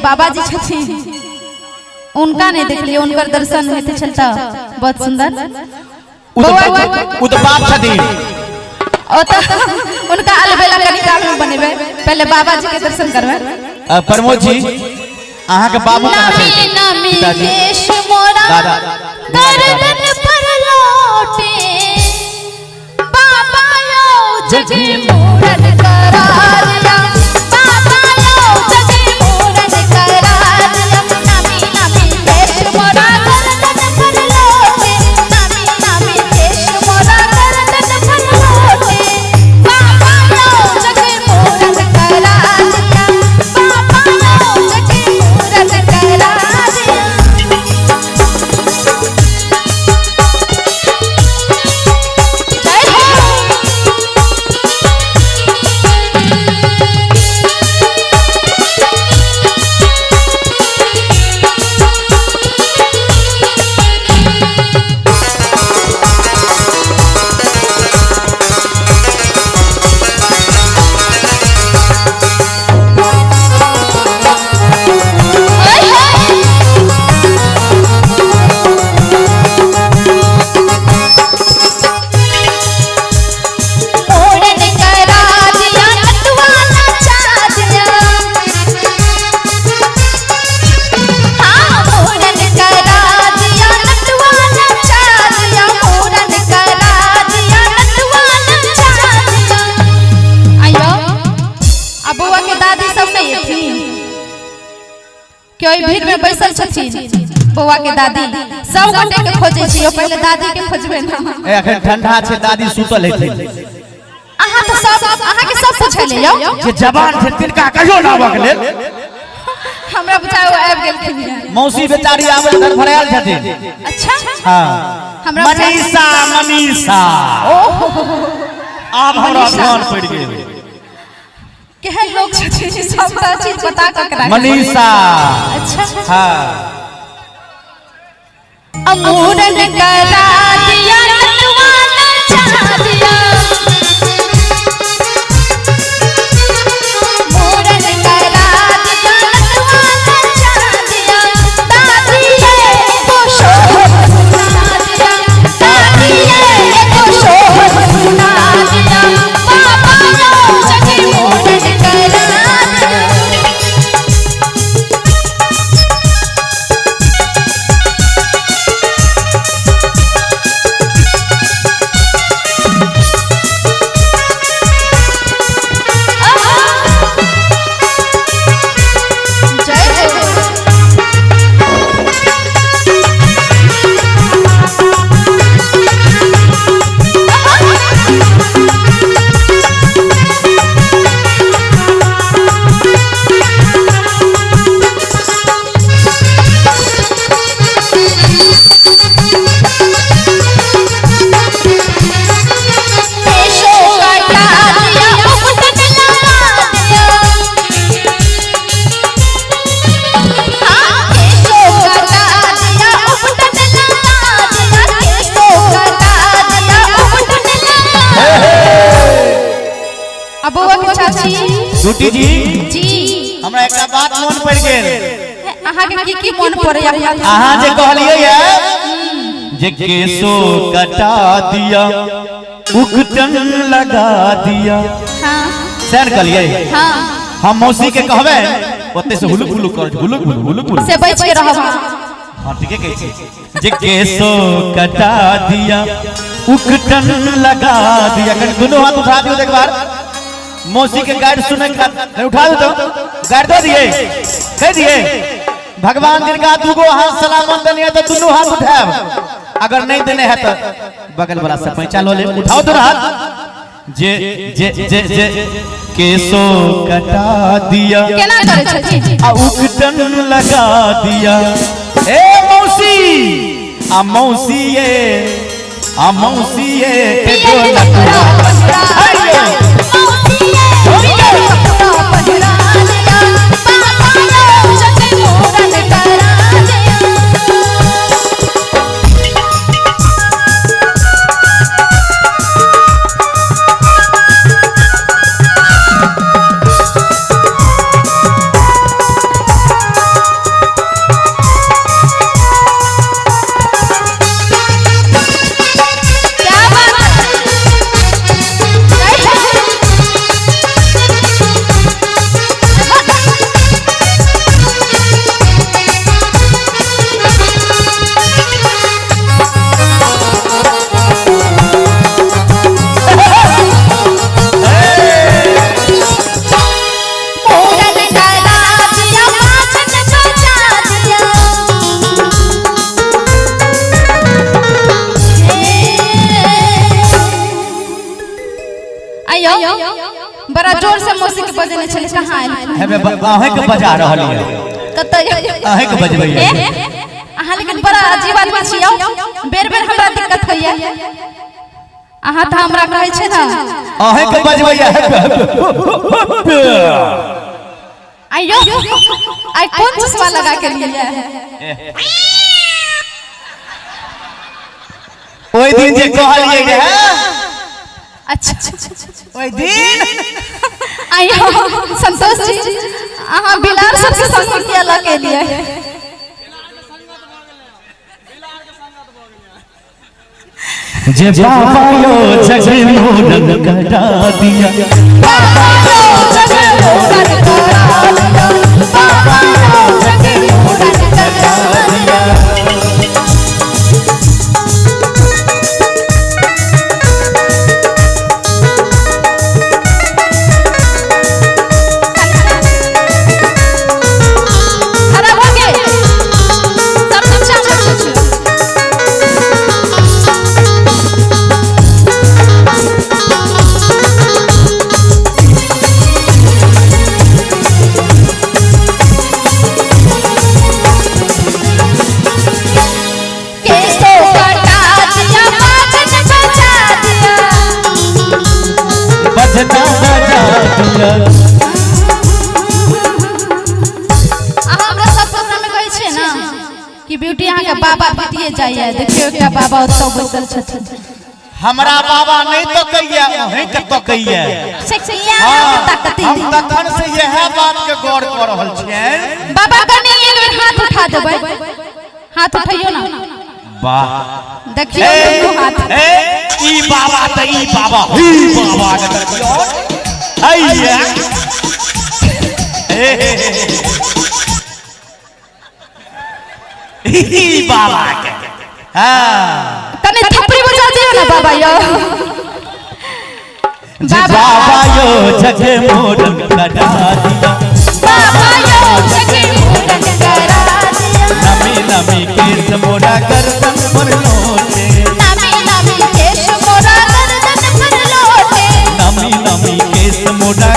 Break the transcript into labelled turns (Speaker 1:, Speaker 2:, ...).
Speaker 1: बाबा जी छथिन उनका नहीं देख लिया, उनका दर्शन होते चलता बहुत सुंदर
Speaker 2: उतपाप छथिन
Speaker 1: उनका अलबेला कनिकाल में बनेबे, पहले बाबा जी के दर्शन करबे।
Speaker 2: प्रमोद जी अहाँ के बाबू कहां छै? पिताजी दादा
Speaker 1: गर्दन पर लोटे बाबा यो जगी मूरन करा दिया, बाबा यो जगी मूरन करा दिया। नामी नामी देश मोरा गर्दन पर लोटे, नामी नामी देश मोरा गर्दन पर लोटे, बाबा यो जगी मूरन करा दिया, बाबा यो जगी मूरन करा दिया। भीड़ में बैसल छथिन बउआ के दादी सब गोटे के खोजे छियो, पहले दादी के खोजबे ना।
Speaker 2: एखन ठंडा छै, दादी सुतल हेथिन।
Speaker 1: अहाँ तो सब अहाँ के सब पूछे ले यौ
Speaker 2: जे जवान छै तिनका कहियो ना आबक लेल।
Speaker 1: हमरा बुझाय ओ आबि गेलखिन।
Speaker 2: मौसी बेचारी आबे घर भरायल छथिन।
Speaker 1: अच्छा
Speaker 2: हां
Speaker 1: हमरा
Speaker 2: मनीषा मनीषा ओहो आब हमरा ध्यान पड़ गेल
Speaker 1: केहन लोग छथिन सब चीज बता के रख।
Speaker 2: मनीषा
Speaker 1: अच्छा
Speaker 2: हां
Speaker 1: अमूरन करा दिया नटवा नचा दिया, मूरन करा दिया नटवा नचा दिया, दादी ये को शोर सुना दिया, दादी ये को शोर सुना दिया, बाबा यो जगी मूरन करा दिया।
Speaker 2: छुट्टी जी हमरा एकटा बात मन पड़ गेल।
Speaker 1: अहाँ के की मन पड़े?
Speaker 2: अहाँ जे कहलिए ये जे केसो कटा दिया उकटन लगा दिया,
Speaker 1: हां
Speaker 2: सैर कहलिए।
Speaker 1: हां
Speaker 2: हम मौसी के कहबे ओते से हुलुक हुलुक कर, हुलुक हुलुक
Speaker 1: से बच के रहब।
Speaker 2: हां ठीक है कहै छी जे केसो कटा दिया उकटन लगा दिया। दोनों हाथ उठा दियो एक बार, मौसी के गाइड सुने का उठा दो तो गाइड दे दिए कह दिए। भगवान जिनका दूगो हाथ सलामत देने है तो दोनों हाथ उठाएब, अगर नहीं देने है तो बगल वाला से पैंचा लो ले। उठाओ दोनों हाथ। जे जे जे जे केसो कटा दिया
Speaker 1: केना करे छथि
Speaker 2: आ उकटन लगा दिया। ए मौसी आ मौसी ये
Speaker 1: पिया लकड़ा पकड़ा दिया, मौसी ये पिया लकड़ा पकड़ा दिया, बाबा यो जगी मूरन करा दिया।
Speaker 2: आहे के बजा रहल है
Speaker 1: कतय
Speaker 2: आहे के बजबै है
Speaker 1: अहाँ लेकिन बड़ा अजीब आदमी छियौ बेर बेर हमरा दिक्कत होइया अहाँ त हमरा कहै छै ना
Speaker 2: आहे के बजबै है
Speaker 1: आइयो आई कौन चश्मा लगा के लिए है
Speaker 2: ओइ दिन जे कहलिए है
Speaker 1: अच्छा
Speaker 2: ओइ दिन
Speaker 1: आइयो संतोष जी अहाँ बिलार सबके संग किया लगे लिए
Speaker 2: जे बाबा यो जग मोरन करा दिया
Speaker 1: बाबा यो जग मोरन करा दिया बाबा यो जग मोरन करा दिया ब्यूटी यहाँ के बाबा बीतिए जाइए देखियो एकटा बाबा ओतौ बैसल छथिन
Speaker 2: हमरा बाबा नहीं तो कहिया ओही के तो कहिया
Speaker 1: सेक्सिया ताकती
Speaker 2: हम तखन से यह बात के गौर कर रहल छियै
Speaker 1: बाबा कनी एक बेर हाथ उठा देबै हाथ उठाइयो ना
Speaker 2: वाह
Speaker 1: देखियो दुनू हाथ
Speaker 2: ई बाबा त ई बाबा ही बाबा के देखियो हैया ई बाबा के हां
Speaker 1: तने थप्पड़ी बजा दियो ना बाबा यो
Speaker 2: बाबा यो जग मोरन करा दिया
Speaker 1: बाबा यो जग मोरन करा दिया
Speaker 2: नमी नमी केस मोरा गर्दन पर लोटे
Speaker 1: नमी नमी केस मोरा गर्दन पर लोटे
Speaker 2: नमी नमी केस मोरा